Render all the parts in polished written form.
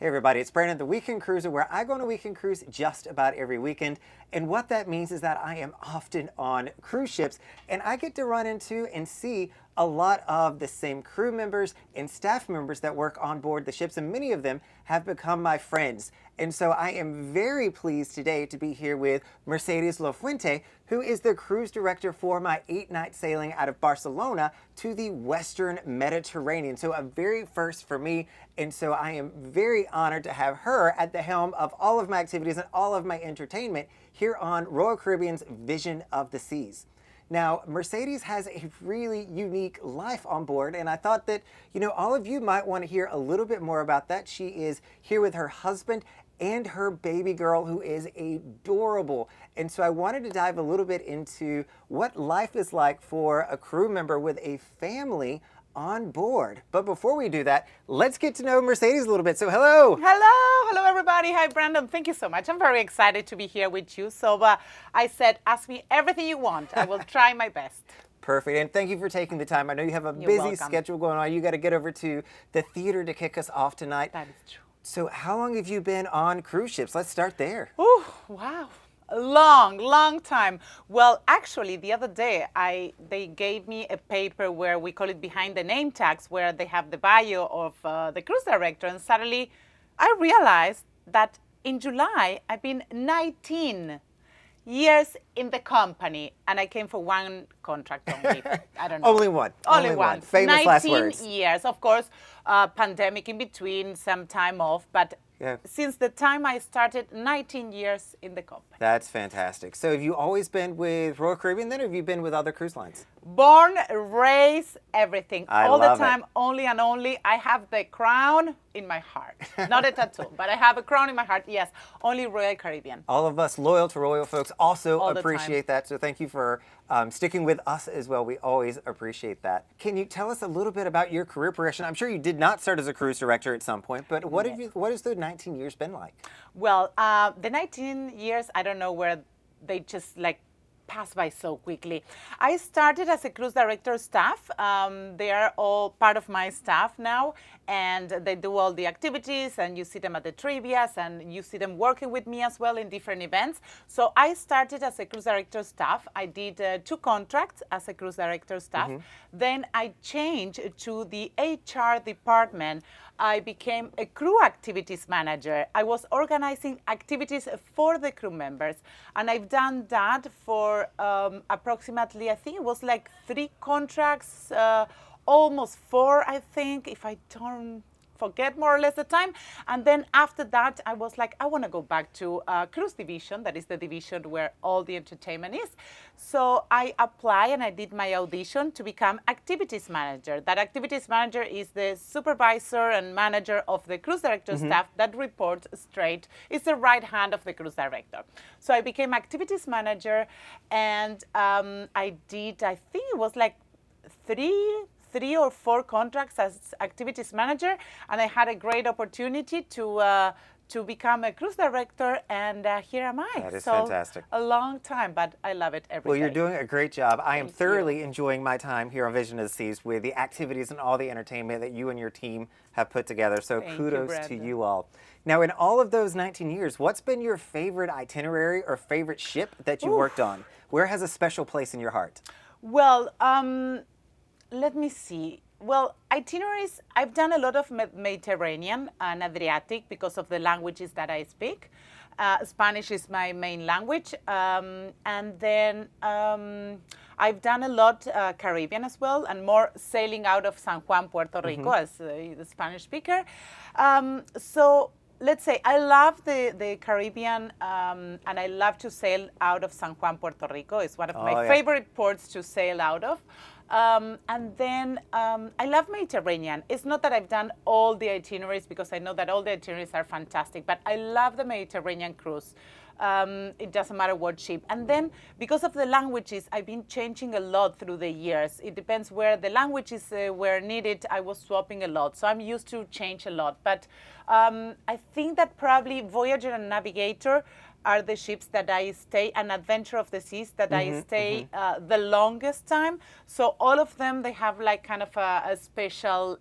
Hey everybody, it's Brandon, the Weekend Cruiser, where I go on a weekend cruise just about every weekend. And what that means is that I am often on cruise ships, and I get to run into and see a lot of the same crew members and staff members that work on board the ships, and many of them have become my friends. And so I am very pleased today to be here with Mercedes Lafuente, who is the cruise director for my 8-night sailing out of Barcelona to the Western Mediterranean. So a very first for me. And so I am very honored to have her at the helm of all of my activities and all of my entertainment here on Royal Caribbean's Vision of the Seas. Now, Mercedes has a really unique life on board, and I thought that, all of you might want to hear a little bit more about that. She is here with her husband and her baby girl, who is adorable. And so I wanted to dive a little bit into what life is like for a crew member with a family on board. But before we do that, let's get to know Mercedes a little bit. So hello. Hello everybody. Hi Brandon, thank you so much. I'm very excited to be here with you. So I said, ask me everything you want. I will try my best. Perfect, and thank you for taking the time. I know you have a busy schedule going on. You got to get over to the theater to kick us off tonight. That is true. So how long have you been on cruise ships? Let's start there. Oh, wow. A long time. Well, actually, the other day, they gave me a paper where we call it behind the name tags, where they have the bio of the cruise director. And suddenly, I realized that in July, I've been 19 years in the company, and I came for one contract only. I don't know. Only one. Only one. Famous last words. 19 years. Of course, pandemic in between, some time off, but since the time I started, 19 years in the company. That's fantastic. So have you always been with Royal Caribbean then, or have you been with other cruise lines? Born, raised, everything. All the time, it. only and only. I have the crown in my heart. Not a tattoo, but I have a crown in my heart. Yes, only Royal Caribbean. All of us loyal to Royal folks also appreciate that. So thank you for sticking with us as well. We always appreciate that. Can you tell us a little bit about your career progression? I'm sure you did not start as a cruise director at some point, but what has the 19 years been like? Well, the 19 years, I don't know where they just passed by so quickly. I started as a cruise director staff. They are all part of my staff now, and they do all the activities, and you see them at the trivias, and you see them working with me as well in different events. So I started as a cruise director staff. I did 2 contracts as a cruise director staff. Then I changed to the HR department. I became a crew activities manager. I was organizing activities for the crew members, and I've done that for approximately, I think it was 3 contracts, almost 4, I think, if I don't forget more or less the time. And then after that, I was like, I want to go back to cruise division. That is the division where all the entertainment is. So I applied and I did my audition to become activities manager. That activities manager is the supervisor and manager of the cruise director staff that reports straight. It's the right hand of the cruise director. So I became activities manager, and I did, I think it was 3 or 4 contracts as activities manager, and I had a great opportunity to become a cruise director, and here am I. That is fantastic. A long time, but I love it every day. Well, you're doing a great job. I am thoroughly enjoying my time here on Vision of the Seas with the activities and all the entertainment that you and your team have put together. So kudos to you all. Now, in all of those 19 years, what's been your favorite itinerary or favorite ship that you worked on? Where has a special place in your heart? Well, let me see. Well, itineraries, I've done a lot of Mediterranean and Adriatic because of the languages that I speak. Spanish is my main language. And then I've done a lot Caribbean as well, and more sailing out of San Juan, Puerto Rico as the Spanish speaker. So let's say I love the Caribbean, and I love to sail out of San Juan, Puerto Rico. It's one of my favorite ports to sail out of. And then I love Mediterranean. It's not that I've done all the itineraries, because I know that all the itineraries are fantastic, but I love the Mediterranean cruise. It doesn't matter what ship. And then because of the languages, I've been changing a lot through the years. It depends where the languages were needed. I was swapping a lot. So I'm used to change a lot. But I think that probably Voyager and Navigator are the ships that I stay, and Adventure of the Seas that I stay the longest time. So all of them, they have like kind of a special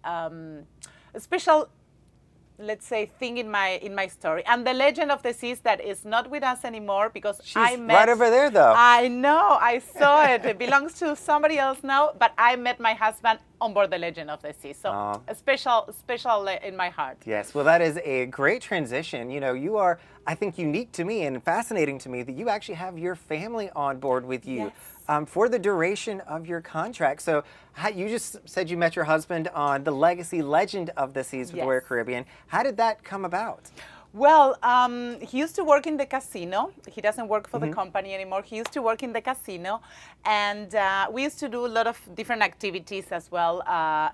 let's say, thing in my story. And the legend of the seas that is not with us anymore because She's right over there, though. I know, I saw it. It belongs to somebody else now, but I met my husband on board the Legend of the Seas. So a special in my heart. Yes, well, that is a great transition. You know, you are, I think, unique to me and fascinating to me that you actually have your family on board with you. Yes. For the duration of your contract. So you just said you met your husband on the Legacy Legend of the Seas with Yes. Royal Caribbean. How did that come about? Well, he used to work in the casino. He doesn't work for the company anymore. He used to work in the casino. And we used to do a lot of different activities as well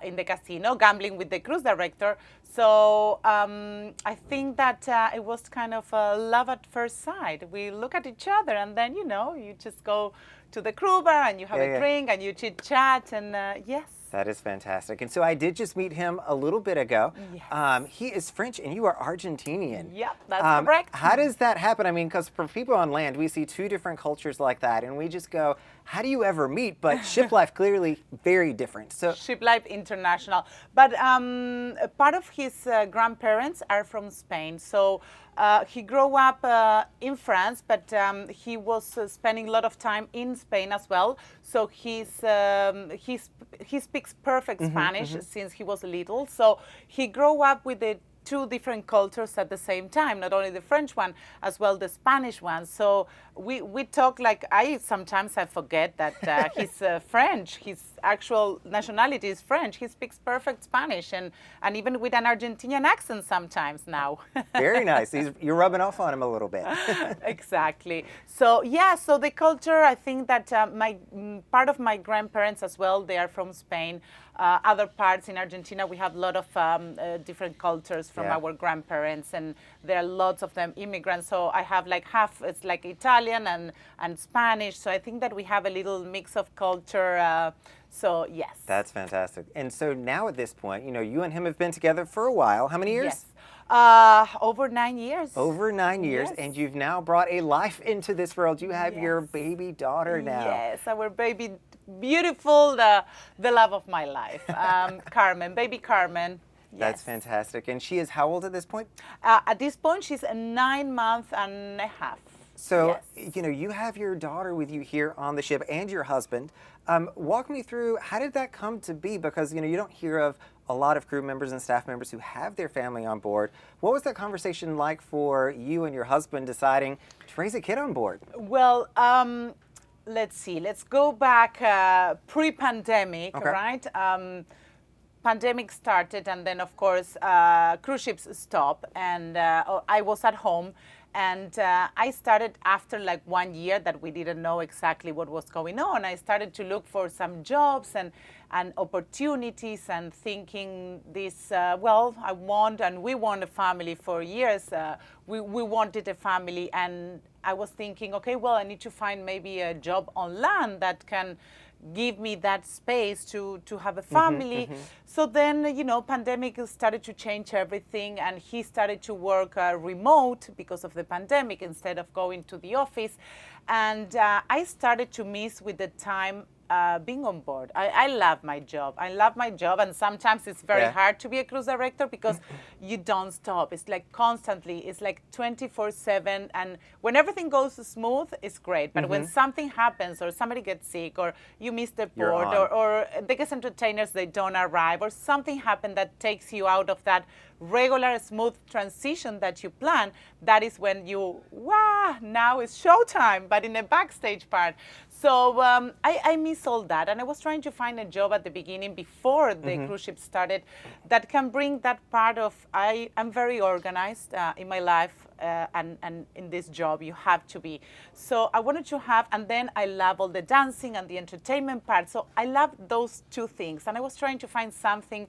in the casino, gambling with the cruise director. So I think that it was kind of a love at first sight. We look at each other and then, you know, you just go to the crew bar and you have a drink and you chit chat and yes. That is fantastic. And so I did just meet him a little bit ago. Yes. He is French and you are Argentinian. Yep, that's correct. How does that happen? I mean, because for people on land, we see two different cultures like that and we just go, how do you ever meet? But ship life clearly very different. So Ship life international. But part of his grandparents are from Spain. So he grew up in France, but he was spending a lot of time in Spain as well. So he speaks perfect Spanish since he was little. So he grew up with the two different cultures at the same time, not only the French one, as well the Spanish one. So we talk like, sometimes I forget that he's French. His actual nationality is French. He speaks perfect Spanish and even with an Argentinian accent sometimes now. very nice. You're rubbing off on him a little bit. Exactly. So yeah, so the culture, I think that part of my grandparents as well, they are from Spain. Other parts in Argentina, we have a lot of different cultures from our grandparents, and there are lots of them immigrants. So I have like half, it's like Italian and Spanish. So I think that we have a little mix of culture. So yes. That's fantastic. And so now at this point, you know, you and him have been together for a while. How many years? Yes. Over 9 years. Over 9 years, Yes. and you've now brought a life into this world. You have your baby daughter now. Yes, our baby, beautiful, the love of my life, Carmen, baby Carmen. That's Yes. fantastic. And she is how old at this point? At this point, she's 9 months and a half. So, Yes. you know, you have your daughter with you here on the ship and your husband. Walk me through, how did that come to be? Because, you know, you don't hear of a lot of crew members and staff members who have their family on board. What was that conversation like for you and your husband deciding to raise a kid on board? Well, let's see. Let's go back pre-pandemic, Okay. right? Pandemic started, and then of course cruise ships stopped, and I was at home, and I started after like 1 year that we didn't know exactly what was going on. I started to look for some jobs and opportunities, and thinking this, well, I want and we want a family for years. We wanted a family, and I was thinking, okay, well, I need to find maybe a job on land that can give me that space to have a family. So then, you know, pandemic started to change everything, and he started to work remote because of the pandemic instead of going to the office. And I started to miss with the time being on board. I love my job. I love my job, and sometimes it's very hard to be a cruise director because you don't stop. It's like constantly. It's like 24/7, and when everything goes smooth, it's great. But when something happens, or somebody gets sick, or you miss the port, or the guest entertainers, they don't arrive, or something happened that takes you out of that regular smooth transition that you plan, that is when you, wow, now it's showtime, but in a backstage part. So I miss all that, and I was trying to find a job at the beginning before the cruise ship started that can bring that part of, I'm very organized in my life, and in this job you have to be. So I wanted to have, and then I love all the dancing and the entertainment part. So I love those two things, and I was trying to find something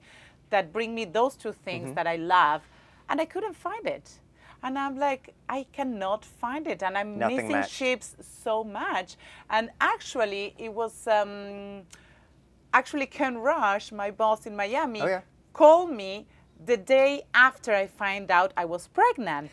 that bring me those two things that I love, and I couldn't find it. And I'm like, I cannot find it, and I'm Nothing missing matched. ships so much. And actually, it was actually Ken Rush, my boss in Miami, called me the day after I find out I was pregnant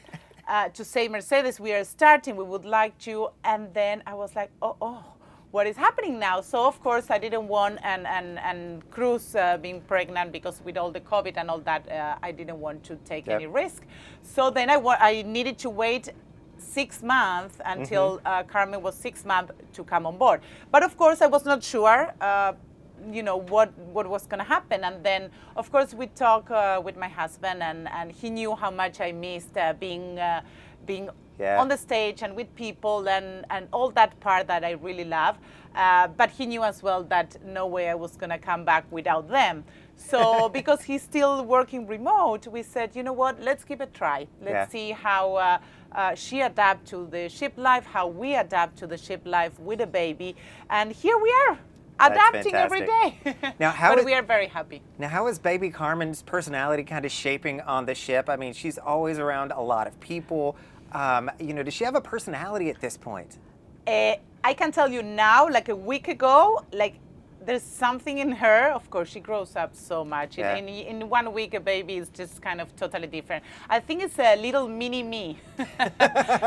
to say, Mercedes, we are starting, we would like to. And then I was like, oh, what is happening now. So of course I didn't want and Cruz being pregnant, because with all the COVID and all that, I didn't want to take any risk. So then I needed to wait 6 months until Carmen was 6 months to come on board. But of course I was not sure what was going to happen. And then of course we talked with my husband, and he knew how much I missed being on the stage and with people and all that part that I really love. But he knew as well that no way I was going to come back without them. So because he's still working remote, we said, you know what, let's give it a try. Let's see how she adapts to the ship life, how we adapt to the ship life with a baby. And here we are, adapting every day. Now, but we are very happy. Now, how is baby Carmen's personality kind of shaping on the ship? I mean, she's always around a lot of people. Does she have a personality at this point? I can tell you now, like a week ago, there's something in her. Of course, she grows up so much. Yeah. In 1 week, a baby is just kind of totally different. I think it's a little mini me.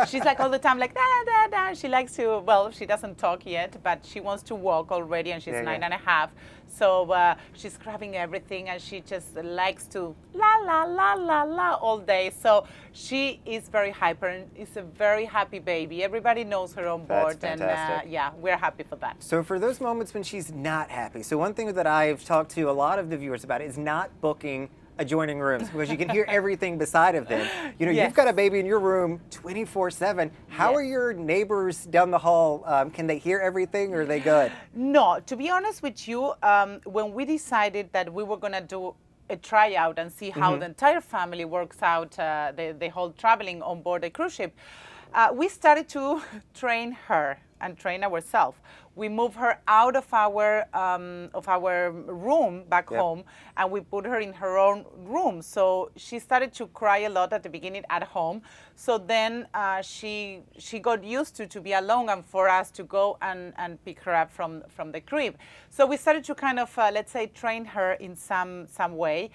She's like all the time, like, da, da, da. She likes to, well, she doesn't talk yet, but she wants to walk already, and she's 9.5. So she's grabbing everything, and she just likes to la, la, la, la, la all day. So she is very hyper, and is a very happy baby. Everybody knows her on board. That's fantastic. And we're happy for that. So for those moments when she's not happy, so one thing that I've talked to a lot of the viewers about is not booking adjoining rooms, because you can hear everything beside of them. You've got a baby in your room 24/7. How are your neighbors down the hall? Can they hear everything, or are they good? No, to be honest with you, when we decided that we were going to do a tryout and see how the entire family works out, the whole traveling on board a cruise ship, we started to train her and train ourselves. We moved her out of our room back home, and we put her in her own room. So she started to cry a lot at the beginning at home. So then she got used to be alone, and for us to go and pick her up from the crib. So we started to kind of let's say train her in some way.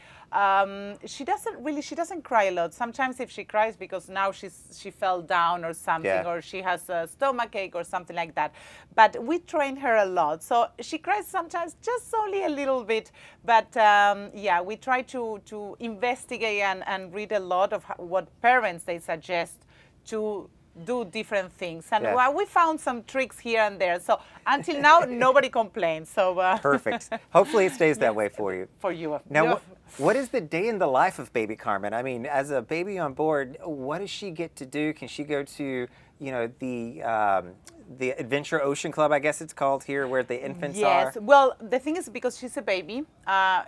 She doesn't cry a lot. Sometimes if she cries because now she fell down or something, or she has a stomach ache or something like that. But we train her a lot. So she cries sometimes, just only a little bit. But we try to investigate and read a lot of what parents they suggest to do different things. And we found some tricks here and there. So until now, nobody complains. So Perfect. Hopefully it stays that way for you. For you. Now, what is the day in the life of baby Carmen? I mean, as a baby on board, what does she get to do? Can she go to, the Adventure Ocean Club, I guess it's called here, where the infants are? Yes. Well, the thing is, because she's a baby,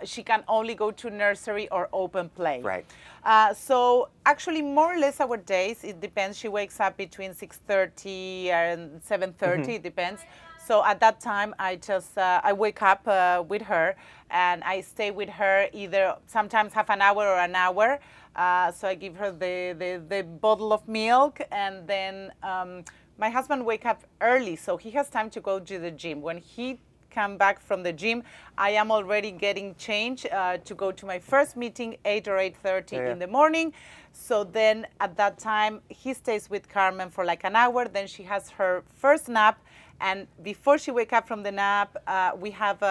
she can only go to nursery or open play. Right. So actually, more or less our days, it depends. She wakes up between 6:30 and 7:30, it depends. So at that time, I wake up with her, and I stay with her either sometimes half an hour or an hour. So I give her the bottle of milk, and then my husband wake up early, so he has time to go to the gym. When he come back from the gym, I am already getting changed to go to my first meeting 8 or 8:30 in the morning. So then at that time, he stays with Carmen for like an hour. Then she has her first nap. And before she wake up from the nap, we have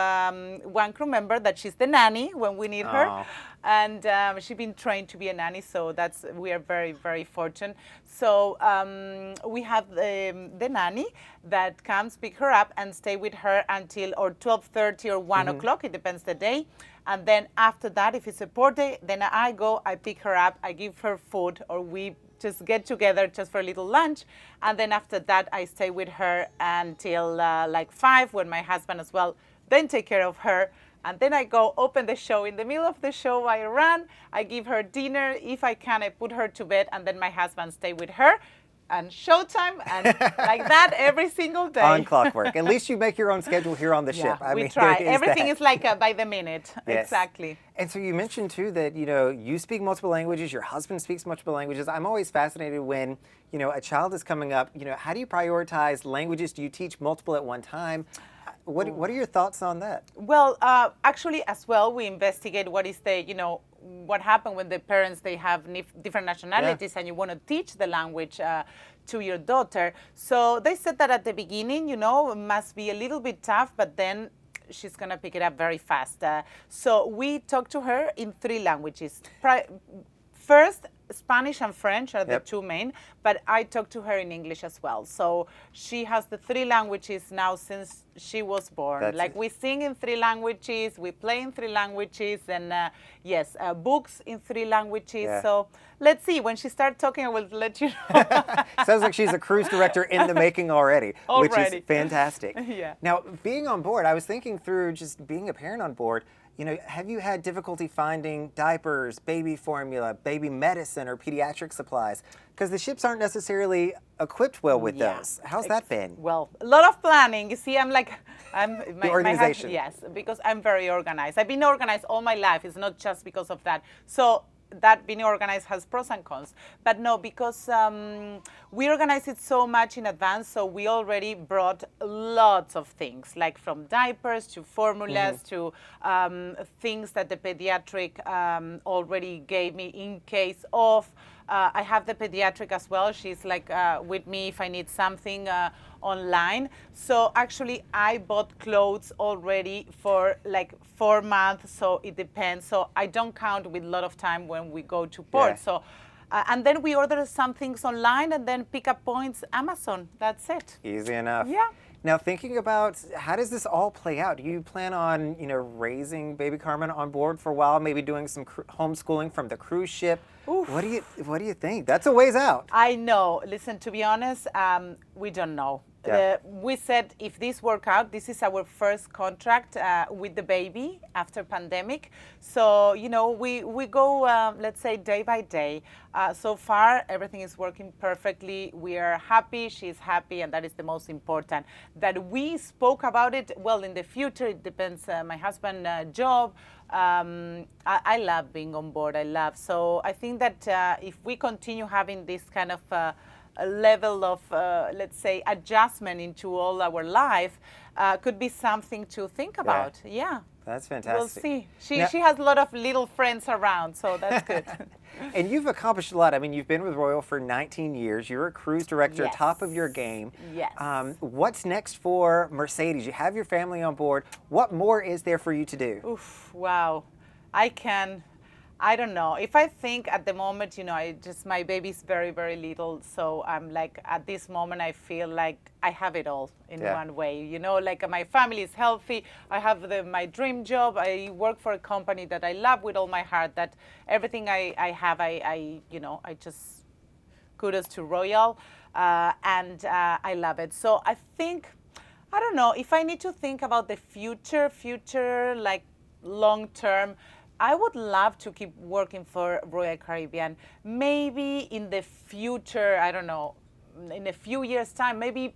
one crew member that she's the nanny when we need her. And she's been trained to be a nanny, so we are very, very fortunate. So we have the nanny that comes pick her up and stay with her until or 12:30 or 1 o'clock, it depends the day. And then after that, if it's a port day, then I pick her up, I give her food, or we just get together just for a little lunch. And then after that, I stay with her until like 5, when my husband as well then take care of her. And then I go open the show. In the middle of the show, I run, I give her dinner. If I can, I put her to bed, and then my husband stay with her. And showtime, and like that every single day. On clockwork. At least you make your own schedule here on the ship. We try. Everything is like by the minute. Yes. Exactly. And so you mentioned too that you speak multiple languages. Your husband speaks multiple languages. I'm always fascinated when a child is coming up. How do you prioritize languages? Do you teach multiple at one time? What are your thoughts on that? Well, actually, as well, we investigate what is what happened when the parents, they have different nationalities and you want to teach the language to your daughter. So they said that at the beginning, you know, it must be a little bit tough, but then she's going to pick it up very fast. So we talked to her in 3 languages. First, Spanish and French are the 2 main, but I talk to her in English as well. So she has the 3 languages now since she was born. We sing in 3 languages, we play in 3 languages, and yes, books in 3 languages. Yeah. So let's see, when she starts talking, I will let you know. Sounds like she's a cruise director in the making already, which is fantastic. Yeah. Now, being on board, I was thinking through just being a parent on board. You know, have you had difficulty finding diapers, baby formula, baby medicine, or pediatric supplies? Because the ships aren't necessarily equipped well with those. How's that been? Well, a lot of planning. You see, I'm the organization. Yes, because I'm very organized. I've been organized all my life. It's not just because of that. So that being organized has pros and cons. But no, because we organize it so much in advance, so we already brought lots of things, like from diapers to formulas to things that the pediatric already gave me in case of. I have the pediatric as well. She's with me if I need something online. So actually I bought clothes already for 4 months, so it depends. So I don't count with a lot of time when we go to port. Yeah. So and then we order some things online and then pick up points Amazon. That's it. Easy enough. Yeah. Now, thinking about how does this all play out? Do you plan on, you know, raising baby Carmen on board for a while, maybe doing some homeschooling from the cruise ship? Oof. What do you think? That's a ways out. I know. Listen, to be honest, we don't know. Yeah. We said if this work out, this is our first contract with the baby after pandemic. So, you know, we go, let's say, day by day. So far, everything is working perfectly. We are happy, she's happy, and that is the most important. That we spoke about it, well, in the future, it depends, my husband's job. I love being on board, So I think that if we continue having this kind of a level of, let's say, adjustment into all our life, could be something to think about. Yeah. That's fantastic. We'll see. She has a lot of little friends around, so that's good. And you've accomplished a lot. I mean, you've been with Royal for 19 years. You're a cruise director, top of your game. Yes. What's next for Mercedes? You have your family on board. What more is there for you to do? Oof, wow. I don't know. If I think at the moment, you know, my baby's very, very little. So I'm at this moment, I feel like I have it all in one way. You know, my family is healthy. I have my dream job. I work for a company that I love with all my heart, that everything I have, I just kudos to Royal. And I love it. So I think, I don't know, if I need to think about the future, long term, I would love to keep working for Royal Caribbean. Maybe in the future, I don't know, in a few years' time, maybe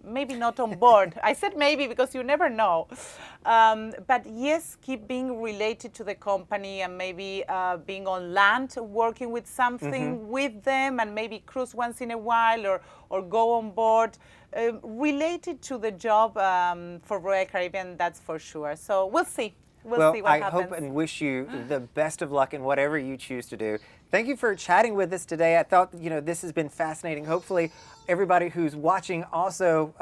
not on board. I said maybe because you never know. But yes, keep being related to the company and maybe being on land, working with something with them, and maybe cruise once in a while or go on board. Related to the job for Royal Caribbean, that's for sure. So we'll see. We'll see what happens. I hope and wish you the best of luck in whatever you choose to do. Thank you for chatting with us today. I thought, you know, this has been fascinating. Hopefully, everybody who's watching also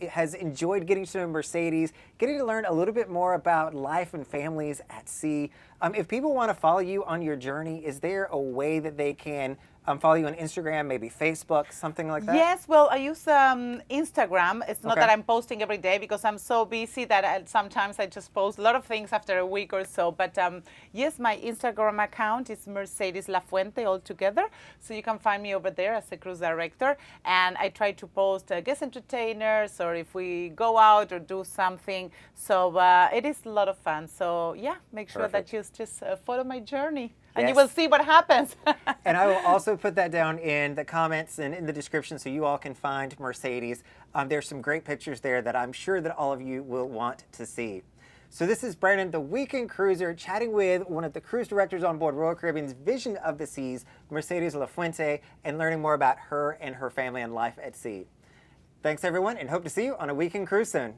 has enjoyed getting to know Mercedes, getting to learn a little bit more about life and families at sea. If people want to follow you on your journey, is there a way that they can follow you on Instagram, maybe Facebook, something like that? Yes, well, I use Instagram. It's not that I'm posting every day because I'm so busy that sometimes I just post a lot of things after a week or so. But yes, my Instagram account is Mercedes Lafuente altogether. So you can find me over there as a cruise director. And I try to post guest entertainers or if we go out or do something. So it is a lot of fun. So yeah, make sure that you just follow my journey. And you will see what happens. And I will also put that down in the comments and in the description so you all can find Mercedes. There's some great pictures there that I'm sure that all of you will want to see. So this is Brandon, the Weekend Cruiser, chatting with one of the cruise directors on board Royal Caribbean's Vision of the Seas, Mercedes Lafuente, and learning more about her and her family and life at sea. Thanks, everyone, and hope to see you on a Weekend Cruise soon.